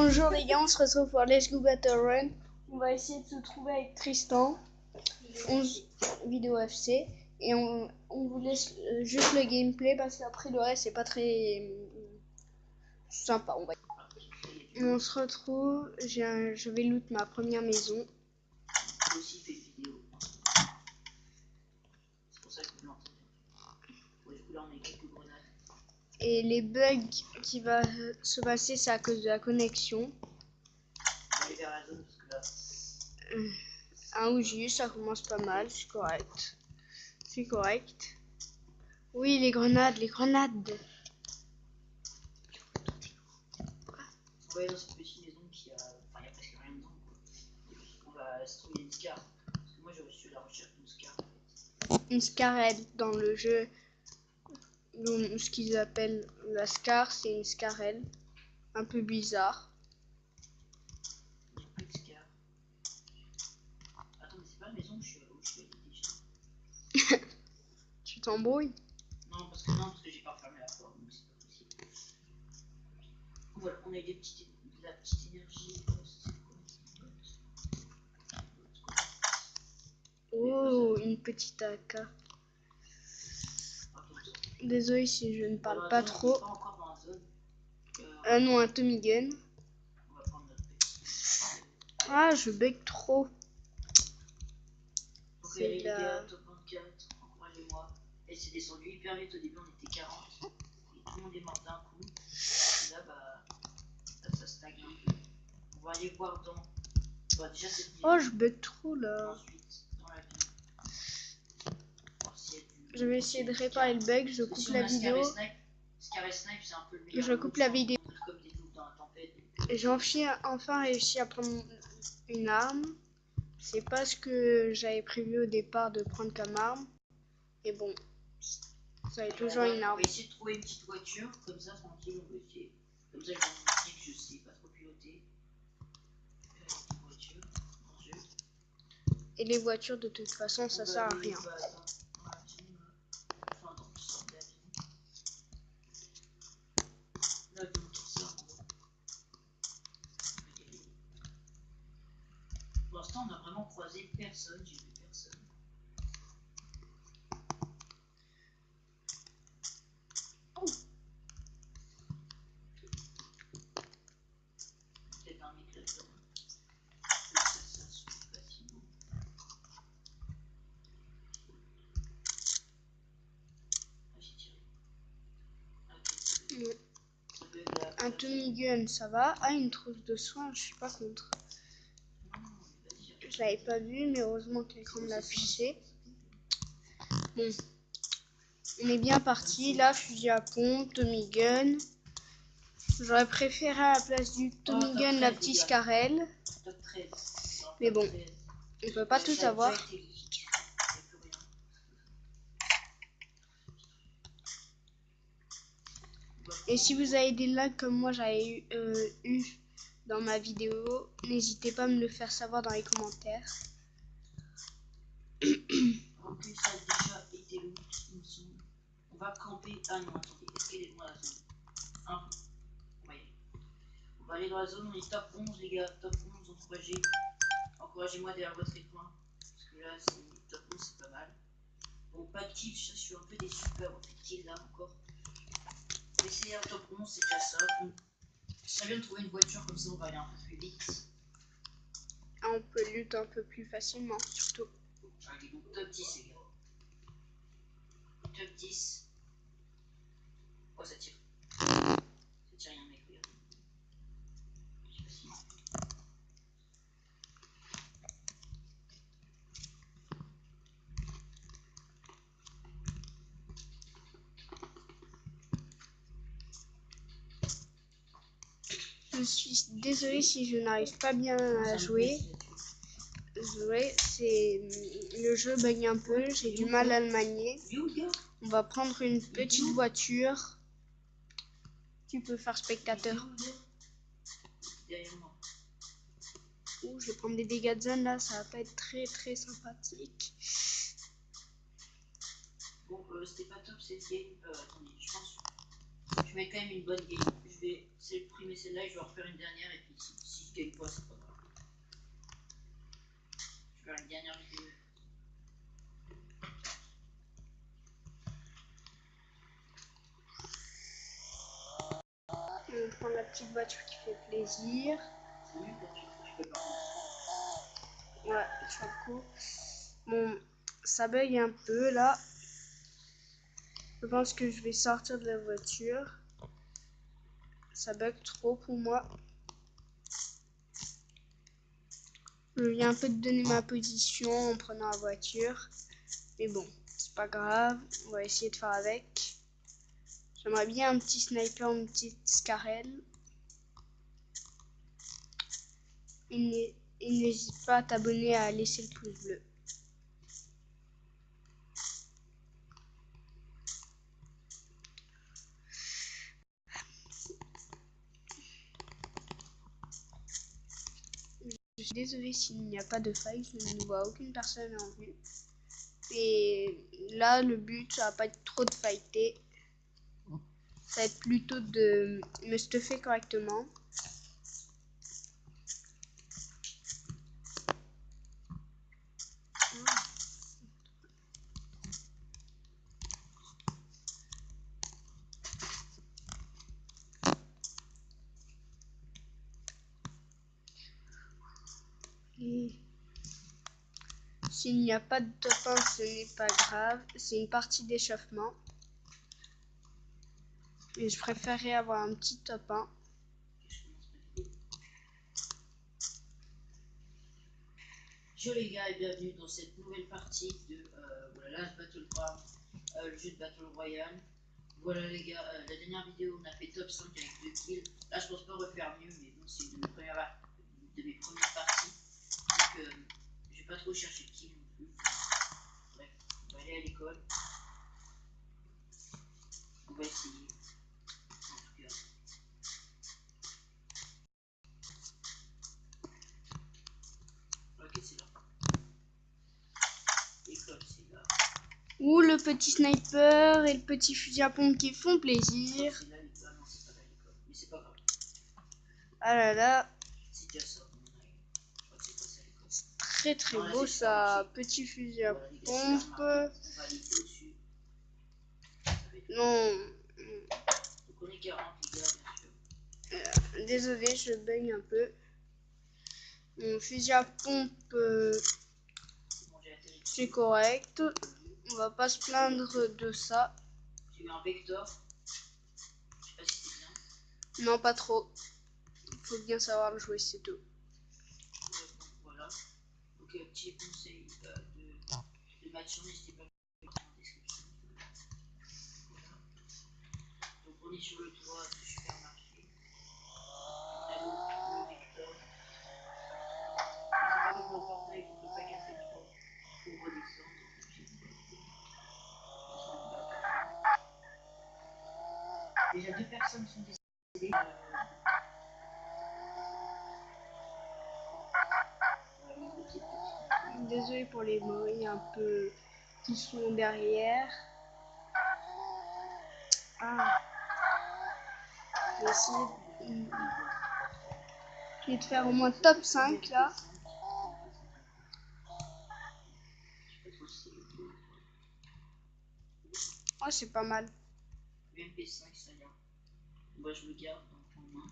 Bonjour les gars, on se retrouve pour Let's Go Battle Run. On va essayer de se trouver avec Tristan, 11 vidéos FC, et on vous laisse juste le gameplay parce qu'après le reste c'est pas très sympa. On se retrouve, je vais loot ma première maison. Et les bugs qui va se passer, c'est à cause de la connexion. Un OG, ça commence pas mal, c'est correct. C'est correct. Oui, les grenades, les grenades. Ouais, dans cette petite maison qui a. Enfin, il n'y a presque rien dedans, quoi. On va se trouver une scar. Parce que moi, j'ai reçu la recherche d'une scar. Une scarelle dans le jeu. Donc, ce qu'ils appellent la scar, c'est une scarelle. Un peu bizarre. J'ai pas de scar. Attends, mais c'est pas la maison où je suis allé déjà. Tu t'embrouilles? Non, parce que j'ai pas refermé la porte, donc c'est pas possible. Voilà, on a eu de la petite énergie. Oh, une petite AK. Désolé si je ne parle pas trop. Pas encore dans la zone. Non, un Tommy Gun. On va prendre notre petit. Ah, je bug trop. Ok, les gars, top 24, encouragez-moi. Et c'est descendu hyper vite, au début on était 40. Et tout le monde est mort d'un coup. Et là, bah, ça stagne un peu. On va aller voir dans. Bah, déjà cette ville. Oh, je bug trop là. Ensuite, dans la ville. Je vais essayer de réparer le bug, je coupe la vidéo. Scar et Snipe, c'est un peu le meilleur. Je coupe la vidéo. Comme des loups dans la tempête. J'ai enfin réussi à prendre une arme. C'est pas ce que j'avais prévu au départ de prendre comme arme. Et bon, ça est toujours une arme. On va essayer de trouver une petite voiture, comme ça tranquille, on va essayer. Comme ça je vous dis que je sais pas trop piloter. Une voiture, mon jeu. Et les voitures de toute façon ça sert à rien. Pour l'instant on a vraiment croisé personne, j'ai vu personne. Peut-être un mec là-dedans. Ça se fait pas si beau. Ah, j'ai tiré. Ouais. Un Tommy Gun ça va. Ah, une trousse de soins, je suis pas contre. Je l'avais pas vu, mais heureusement quelqu'un me l'a affiché. Bon, on est bien parti. Là, fusil à pompe, Tommy Gun. J'aurais préféré à la place du Tommy Gun la petite scarelle. Mais bon, on peut pas tout avoir. Et si vous avez des lags comme moi j'avais eu dans ma vidéo, n'hésitez pas à me le faire savoir dans les commentaires. En plus, ça a déjà été loot, il me semble. On va camper. Ah non, attendez, est-ce qu'elle est dans la zone? Un peu. Oui. On va aller dans la zone, on est top 11, les gars. Top 11, encouragez. Encouragez-moi derrière votre écran. Parce que là, top 11, c'est pas mal. Bon, pas de kill, je suis un peu déçu de pas avoir fait de kill là encore. On va essayer un top 11, c'est déjà ça. Ça vient de trouver une voiture, comme ça on va aller un peu plus vite. Ah, on peut lutter un peu plus facilement, surtout. Allez, donc top 10, les gars. Top 10. Oh, ça tire. Ça tire rien, mec, regardez. Je sais pas si. Je suis désolée si je n'arrive pas bien à jouer. C'est le jeu bug un peu, j'ai du mal à le manier. On va prendre une petite voiture. Tu peux faire spectateur. Derrière moi. Ouh, je vais prendre des dégâts de zone là, ça va pas être très très sympathique. Bon, c'était pas top cette game. Attendez, je pense. Je mets quand même une bonne game. Je vais supprimer celle-là et je vais en refaire une dernière. Et puis si je gagne pas, c'est pas grave. Je vais faire une dernière vidéo. On prend la petite voiture qui fait plaisir. Ouais, sur le coup. Bon, ça bug un peu là. Je pense que je vais sortir de la voiture. Ça bug trop pour moi. Je viens un peu de donner ma position en prenant la voiture. Mais bon, c'est pas grave. On va essayer de faire avec. J'aimerais bien un petit sniper, une petite Scarel. Et n'hésite pas à t'abonner, à laisser le pouce bleu. Je suis désolée s'il n'y a pas de faille, je ne vois aucune personne en vue. Et là, le but, ça va pas être trop de fighter. Ça va être plutôt de me stuffer correctement. S'il n'y a pas de top 1, ce n'est pas grave. C'est une partie d'échauffement. Et je préférerais avoir un petit top 1. Bonjour les gars et bienvenue dans cette nouvelle partie de Last Battleground, le jeu de Battle Royale. Voilà les gars, la dernière vidéo on a fait top 5 avec 2 kills. Là je pense pas refaire mieux, mais bon c'est une de mes premières parties. Donc je vais pas trop chercher de kills non plus. Bref, on va aller à l'école. On va essayer. En tout cas. Ok, c'est là. L'école c'est là. Ou le petit sniper et le petit fusil à pompe qui font plaisir. C'est là l'école, non c'est pas là l'école, mais c'est pas grave. Ah là là. C'est déjà ça. Très très beau ça, petit fusil à pompe. Non. Désolé, je baigne un peu. Mon fusil à pompe, c'est correct. On va pas se plaindre de ça. J'ai eu un vector. Je sais pas si c'est bien. Non, pas trop. Il faut bien savoir le jouer, c'est tout. Voilà. Donc, petit conseil de match, n'hésitez pas à mettre en description. Voilà. Donc, on est sur le toit du supermarché. On a le vector. C'est pas comme dans Fortnite, on peut pas casser le toit pour redescendre. Déjà, 2 personnes sont décédées. Désolé pour les bruits un peu qui sont derrière. Ah. Je vais essayer de faire au moins top 5 là. Oh, c'est pas mal. MP5, ça y est. Moi, je le garde en main.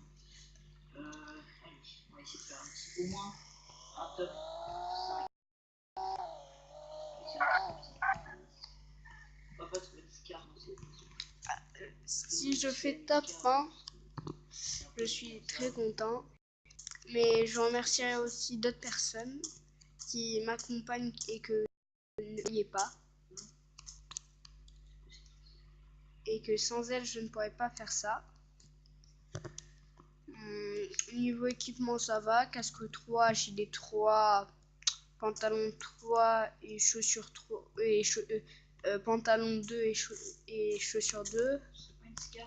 Allez, on va essayer de faire au moins un top 5. On va pas trouver de scar dans cette maison. Si je fais top 1, je suis très content. Mais je remercierai aussi d'autres personnes qui m'accompagnent et que je ne voyais pas. Et que sans elles, je ne pourrais pas faire ça. Niveau équipement, ça va. Casque 3, gilet 3, pantalon 3 et chaussures 3 et pantalon 2 et chaussures 2.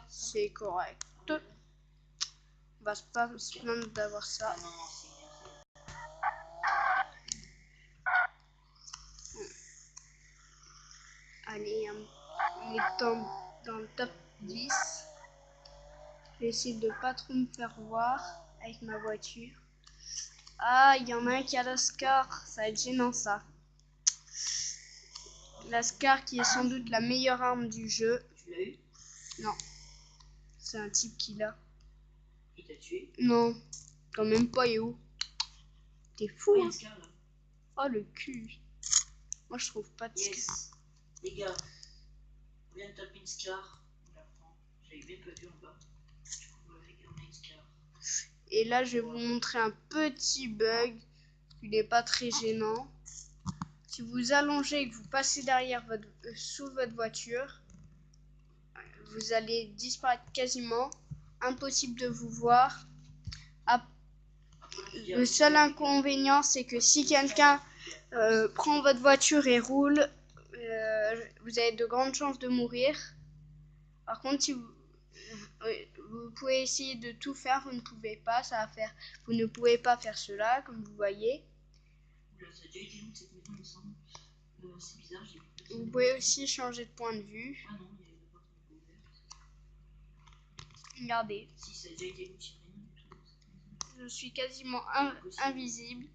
C'est correct. On va pas se plaindre d'avoir ça. Allez, on est dans le top 10. Je vais essayer de pas trop me faire voir avec ma voiture. Ah, il y en a un qui a la Scar. Ça va être gênant ça. La Scar qui est sans doute la meilleure arme du jeu. Tu l'as eu? Non. C'est un type qui l'a. Il t'a tué? Non. Quand même pas, et où? T'es fou, Oh, il y a hein? une Scar là. Oh, le cul. Moi, je trouve pas de Scar. Yes. Les gars, on vient de taper une Scar. On la prend. J'avais même pas vu en bas. Du coup, voilà, les gars, on a une Scar. Et là, je vais vous montrer un petit bug. Il n'est pas très gênant. Si vous allongez et que vous passez derrière sous votre voiture, vous allez disparaître quasiment. Impossible de vous voir. Le seul inconvénient, c'est que si quelqu'un prend votre voiture et roule, vous avez de grandes chances de mourir. Par contre, si vous pouvez essayer de tout faire, vous ne pouvez pas, vous ne pouvez pas faire cela, comme vous voyez. Oula, ça a déjà été long cette maison, il me semble. C'est bizarre, j'ai vu personne. Vous pouvez aussi changer de point de vue. Ah non, il y avait la porte qui était ouverte. Regardez, Si, ça a déjà été long, j'ai rien du tout dans cette maison. je suis quasiment invisible,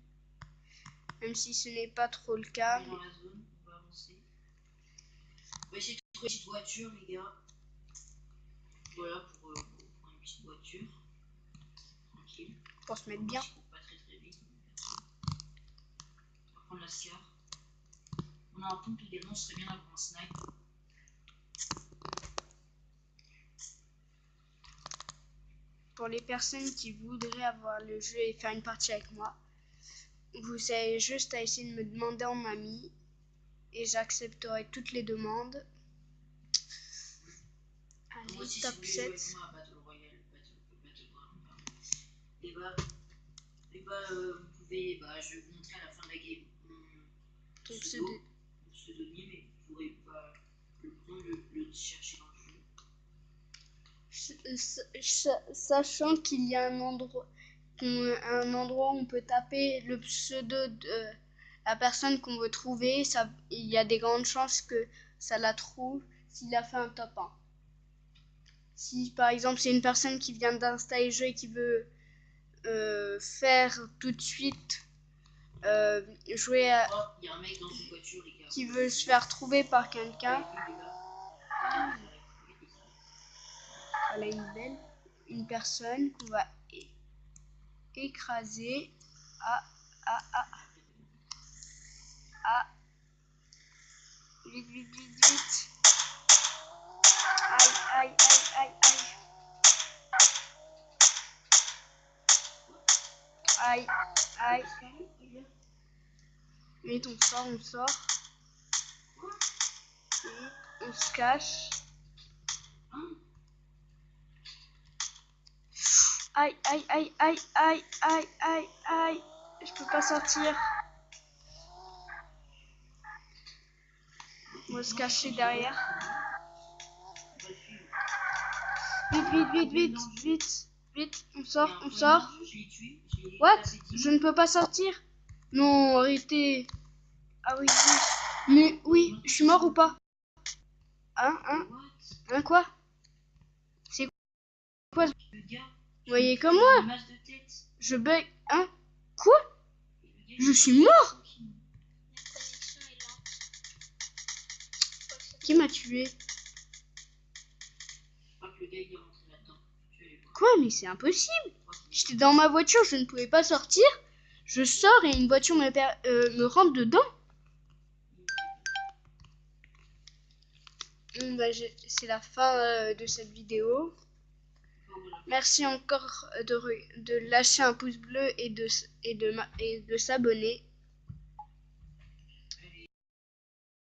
même si ce n'est pas trop le On cas. est dans la zone, on va avancer. On va essayer de trouver une petite voiture, les gars. Voilà, pour prendre une petite voiture. Tranquille. Pour se mettre bien. Je cours pas très très vite. On va prendre la Scar. On a un pompe également, ce serait bien d'avoir un snipe. Pour les personnes qui voudraient avoir le jeu et faire une partie avec moi, vous avez juste à essayer de me demander en ami et j'accepterai toutes les demandes. Moi Allez, aussi, top si vous voulez jouer 7. avec moi à Battle Royale, Battleground, pardon. Et bah, vous pouvez, je vais vous montrer à la fin de la game mon pseudonyme et vous pourrez le prendre, le chercher dans le jeu. Sachant qu'il y a un endroit où on peut taper le pseudo de la personne qu'on veut trouver, il y a des grandes chances que ça la trouve s'il a fait un top 1. Si par exemple c'est une personne qui vient d'installer le jeu et qui veut faire tout de suite jouer à, Oh, il y a un mec dans une voiture, les gars. qui veut se faire trouver par quelqu'un, voilà une personne qu'on va écraser. Vite, vite, vite, vite. Aïe, aïe, aïe, aïe, aïe. Aïe, aïe. Vite, on sort. Et on se cache. Aïe, aïe, aïe, aïe, aïe, aïe, aïe, aïe. Je peux pas sortir. On va se cacher derrière. Vite, vite, vite, vite, vite, vite. On sort, on sort. What? Je ne peux pas sortir? Non, arrêtez. Ah oui, oui. Mais oui, je suis mort ou pas? Hein, quoi? C'est quoi? Vous voyez comme moi? Je bug. Hein? Quoi? Je suis mort? Qui m'a tué? Quoi? Mais c'est impossible. J'étais dans ma voiture, je ne pouvais pas sortir. Je sors et une voiture me rentre dedans. C'est la fin de cette vidéo. Merci encore de lâcher un pouce bleu et de s'abonner.